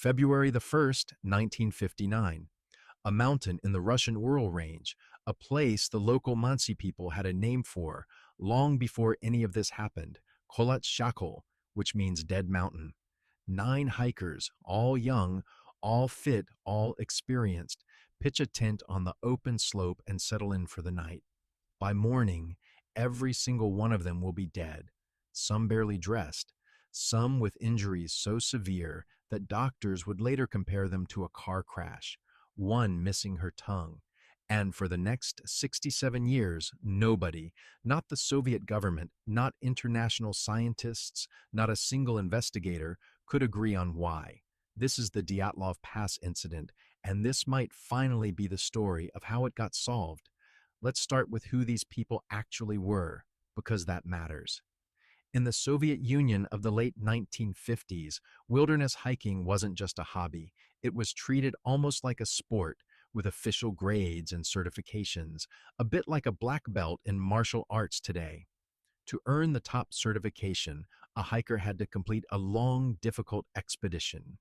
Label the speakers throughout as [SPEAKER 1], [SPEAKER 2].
[SPEAKER 1] February the 1st, 1959. A mountain in the Russian Ural Range, a place the local Mansi people had a name for long before any of this happened, Kholat Shakol, which means dead mountain. 9 hikers, all young, all fit, all experienced, pitch a tent on the open slope and settle in for the night. By morning, every single one of them will be dead, some barely dressed, some with injuries so severe that doctors would later compare them to a car crash, one missing her tongue. And for the next 67 years, nobody, not the Soviet government, not international scientists, not a single investigator, could agree on why. This is the Dyatlov Pass incident, and this might finally be the story of how it got solved. Let's start with who these people actually were, because that matters. In the Soviet Union of the late 1950s, wilderness hiking wasn't just a hobby. It was treated almost like a sport, with official grades and certifications, a bit like a black belt in martial arts today. To earn the top certification, a hiker had to complete a long, difficult expedition.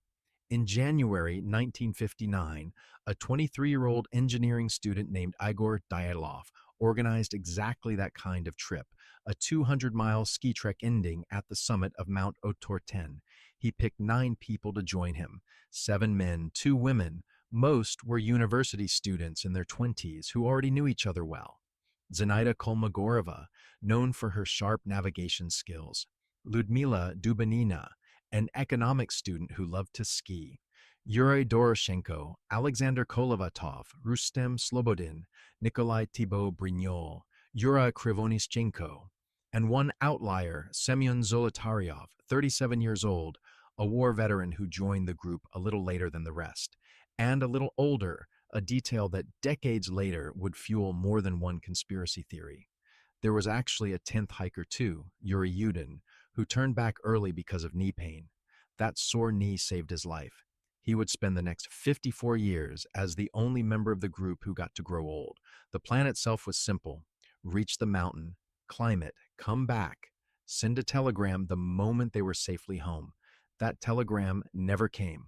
[SPEAKER 1] In January 1959, a 23-year-old engineering student named Igor Dyatlov organized exactly that kind of trip, a 200-mile ski trek ending at the summit of Mount Otorten. He picked 9 people to join him, 7 men, 2 women. Most were university students in their 20s who already knew each other well. Zenaida Kolmogorova, known for her sharp navigation skills. Ludmila Dubanina, an economics student who loved to ski. Yuri Doroshenko, Alexander Kolovatov, Rustem Slobodin, Nikolai Thibault Brignol, Yura Krivonischenko, and one outlier, Semyon Zolotaryov, 37 years old, a war veteran who joined the group a little later than the rest, and a little older, a detail that decades later would fuel more than one conspiracy theory. There was actually a 10th hiker too, Yuri Yudin, who turned back early because of knee pain. That sore knee saved his life. He would spend the next 54 years as the only member of the group who got to grow old. The plan itself was simple: reach the mountain, climb it, come back, send a telegram the moment they were safely home. That telegram never came.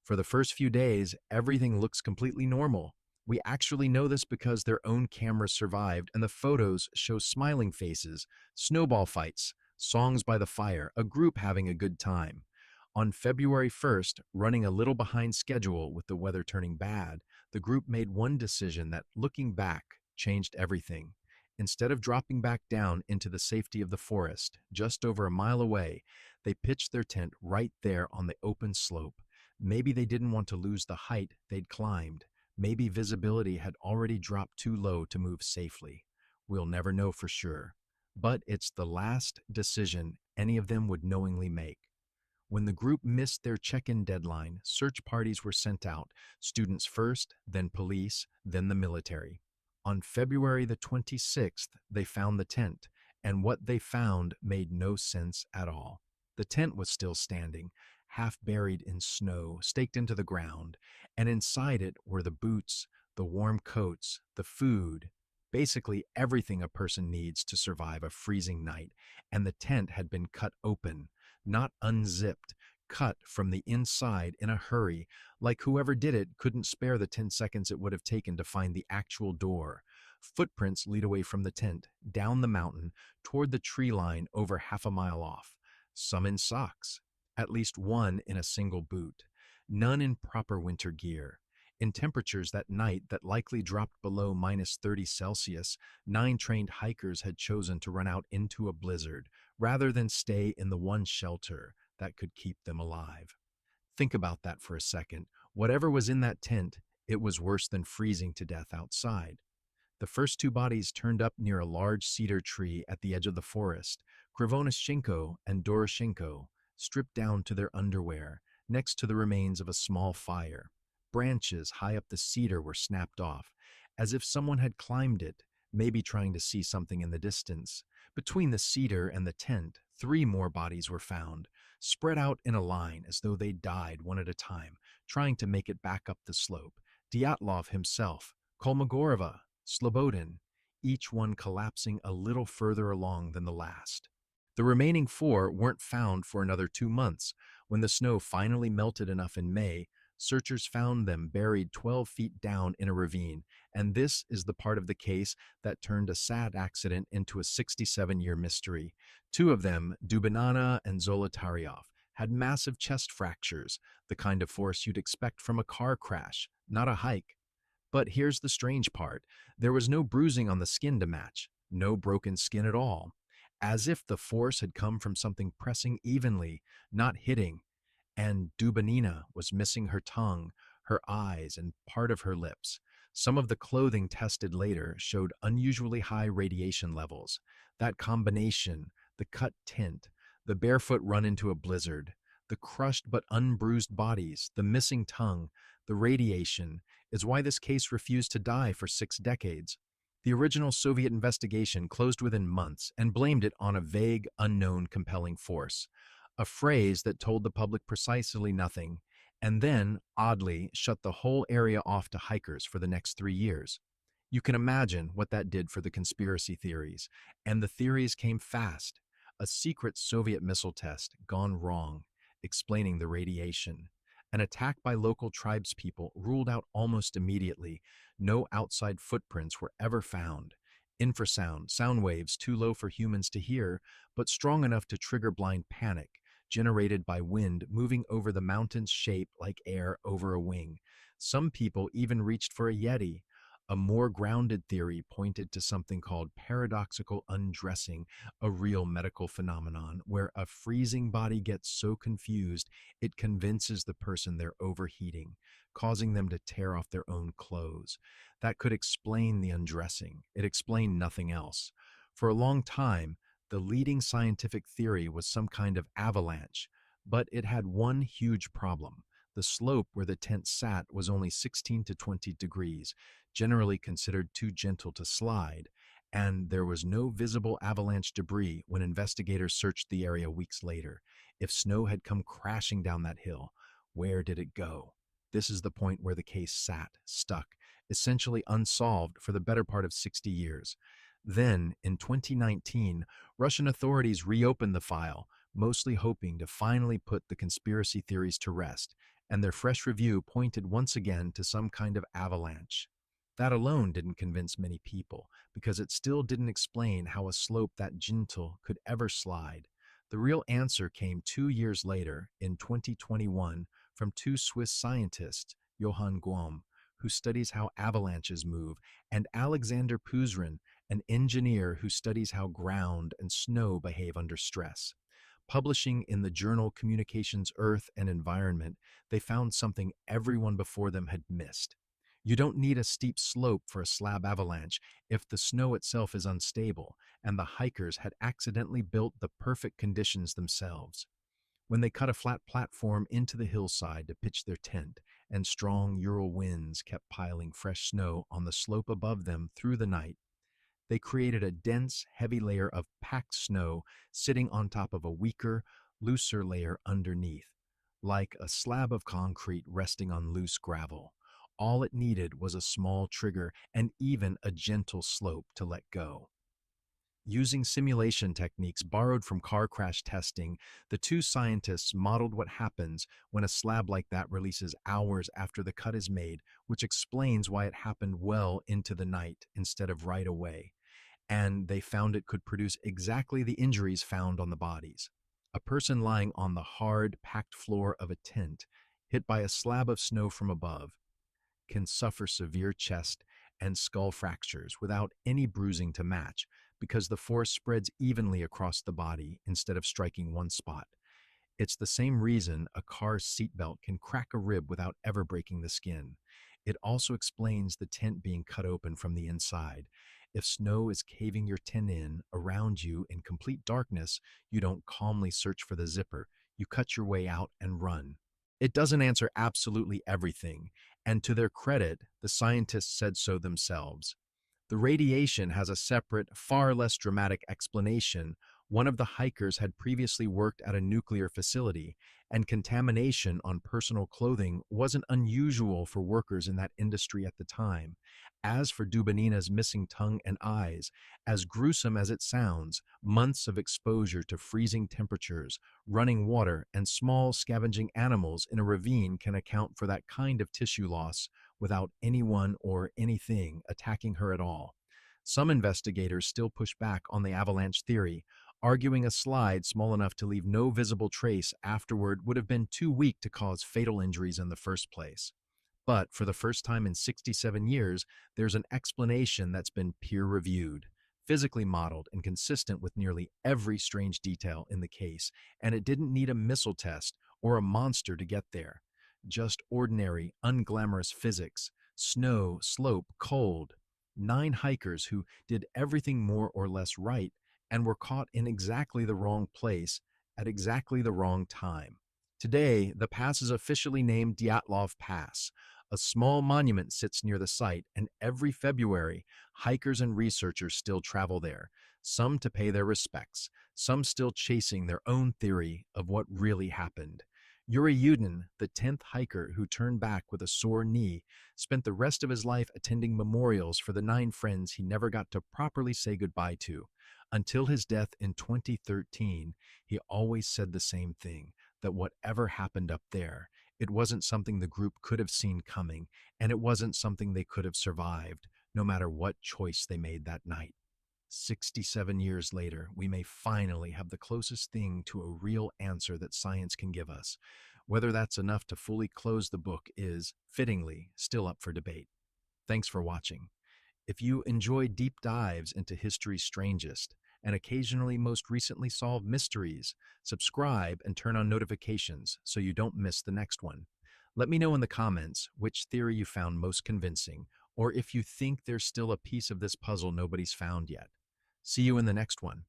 [SPEAKER 1] For the first few days, everything looks completely normal. We actually know this because their own cameras survived, and the photos show smiling faces, snowball fights, songs by the fire, a group having a good time. On February 1st, running a little behind schedule with the weather turning bad, the group made one decision that, looking back, changed everything. Instead of dropping back down into the safety of the forest, just over a mile away, they pitched their tent right there on the open slope. Maybe they didn't want to lose the height they'd climbed. Maybe visibility had already dropped too low to move safely. We'll never know for sure. But it's the last decision any of them would knowingly make. When the group missed their check-in deadline, search parties were sent out, students first, then police, then the military. On February the 26th, they found the tent, and what they found made no sense at all. The tent was still standing, half buried in snow, staked into the ground, and inside it were the boots, the warm coats, the food, basically everything a person needs to survive a freezing night, and the tent had been cut open, not unzipped, cut from the inside in a hurry, like whoever did it couldn't spare the 10 seconds it would have taken to find the actual door. Footprints lead away from the tent, down the mountain, toward the tree line over half a mile off. Some in socks, at least one in a single boot, none in proper winter gear. In temperatures that night that likely dropped below -30°C, 9 trained hikers had chosen to run out into a blizzard, rather than stay in the one shelter that could keep them alive. Think about that for a second. Whatever was in that tent, it was worse than freezing to death outside. The first 2 bodies turned up near a large cedar tree at the edge of the forest, Krivonischenko and Doroshenko, stripped down to their underwear, next to the remains of a small fire. Branches high up the cedar were snapped off, as if someone had climbed it, maybe trying to see something in the distance. Between the cedar and the tent, 3 more bodies were found, spread out in a line as though they died one at a time, trying to make it back up the slope. Dyatlov himself, Kolmogorova, Slobodin, each one collapsing a little further along than the last. The remaining 4 weren't found for another 2 months. When the snow finally melted enough in May, searchers found them buried 12 feet down in a ravine, and this is the part of the case that turned a sad accident into a 67-year mystery. Two of them, Dubinana and Zolotaryov, had massive chest fractures, the kind of force you'd expect from a car crash, not a hike. But here's the strange part. There was no bruising on the skin to match, no broken skin at all, as if the force had come from something pressing evenly, not hitting. And Dubinina was missing her tongue, her eyes, and part of her lips. Some of the clothing tested later showed unusually high radiation levels. That combination, the cut tint, the barefoot run into a blizzard, the crushed but unbruised bodies, the missing tongue, the radiation, is why this case refused to die for 6 decades. The original Soviet investigation closed within months and blamed it on a vague, unknown, compelling force, a phrase that told the public precisely nothing, and then, oddly, shut the whole area off to hikers for the next 3 years. You can imagine what that did for the conspiracy theories, and the theories came fast. A secret Soviet missile test gone wrong, explaining the radiation. An attack by local tribespeople ruled out almost immediately. No outside footprints were ever found. Infrasound, sound waves too low for humans to hear, but strong enough to trigger blind panic, generated by wind moving over the mountain's shape like air over a wing. Some people even reached for a yeti. A more grounded theory pointed to something called paradoxical undressing, a real medical phenomenon where a freezing body gets so confused it convinces the person they're overheating, causing them to tear off their own clothes. That could explain the undressing. It explained nothing else. For a long time, the leading scientific theory was some kind of avalanche, but it had one huge problem. The slope where the tent sat was only 16 to 20 degrees, generally considered too gentle to slide, and there was no visible avalanche debris when investigators searched the area weeks later. If snow had come crashing down that hill, where did it go? This is the point where the case sat, stuck, essentially unsolved for the better part of 60 years. Then, in 2019, Russian authorities reopened the file, mostly hoping to finally put the conspiracy theories to rest, and their fresh review pointed once again to some kind of avalanche. That alone didn't convince many people, because it still didn't explain how a slope that gentle could ever slide. The real answer came 2 years later, in 2021, from two Swiss scientists, Johann Guam, who studies how avalanches move, and Alexander Puzrin, an engineer who studies how ground and snow behave under stress. Publishing in the journal Communications Earth and Environment, they found something everyone before them had missed. You don't need a steep slope for a slab avalanche if the snow itself is unstable, and the hikers had accidentally built the perfect conditions themselves. When they cut a flat platform into the hillside to pitch their tent, and strong Ural winds kept piling fresh snow on the slope above them through the night, they created a dense, heavy layer of packed snow sitting on top of a weaker, looser layer underneath, like a slab of concrete resting on loose gravel. All it needed was a small trigger and even a gentle slope to let go. Using simulation techniques borrowed from car crash testing, the two scientists modeled what happens when a slab like that releases hours after the cut is made, which explains why it happened well into the night instead of right away. And they found it could produce exactly the injuries found on the bodies. A person lying on the hard, packed floor of a tent, hit by a slab of snow from above, can suffer severe chest and skull fractures without any bruising to match because the force spreads evenly across the body instead of striking one spot. It's the same reason a car's seatbelt can crack a rib without ever breaking the skin. It also explains the tent being cut open from the inside. If snow is caving your tent in around you in complete darkness, you don't calmly search for the zipper. You cut your way out and run. It doesn't answer absolutely everything, and to their credit, the scientists said so themselves. The radiation has a separate, far less dramatic explanation One of the hikers had previously worked at a nuclear facility, and contamination on personal clothing wasn't unusual for workers in that industry at the time. As for Dubinina's missing tongue and eyes, as gruesome as it sounds, months of exposure to freezing temperatures, running water, and small scavenging animals in a ravine can account for that kind of tissue loss without anyone or anything attacking her at all. Some investigators still push back on the avalanche theory, arguing a slide small enough to leave no visible trace afterward would have been too weak to cause fatal injuries in the first place. But for the first time in 67 years, there's an explanation that's been peer-reviewed, physically modeled, and consistent with nearly every strange detail in the case, and it didn't need a missile test or a monster to get there. Just ordinary, unglamorous physics, snow, slope, cold. 9 hikers who did everything more or less right and were caught in exactly the wrong place at exactly the wrong time. Today, the pass is officially named Dyatlov Pass. A small monument sits near the site, and every February, hikers and researchers still travel there, some to pay their respects, some still chasing their own theory of what really happened. Yuri Yudin, the 10th hiker who turned back with a sore knee, spent the rest of his life attending memorials for the 9 friends he never got to properly say goodbye to. Until his death in 2013, he always said the same thing, that whatever happened up there, it wasn't something the group could have seen coming, and it wasn't something they could have survived, no matter what choice they made that night. 67 years later, we may finally have the closest thing to a real answer that science can give us. Whether that's enough to fully close the book is, fittingly, still up for debate. Thanks for watching. If you enjoy deep dives into history's strangest and occasionally most recently solved mysteries, subscribe and turn on notifications so you don't miss the next one. Let me know in the comments which theory you found most convincing, or if you think there's still a piece of this puzzle nobody's found yet. See you in the next one.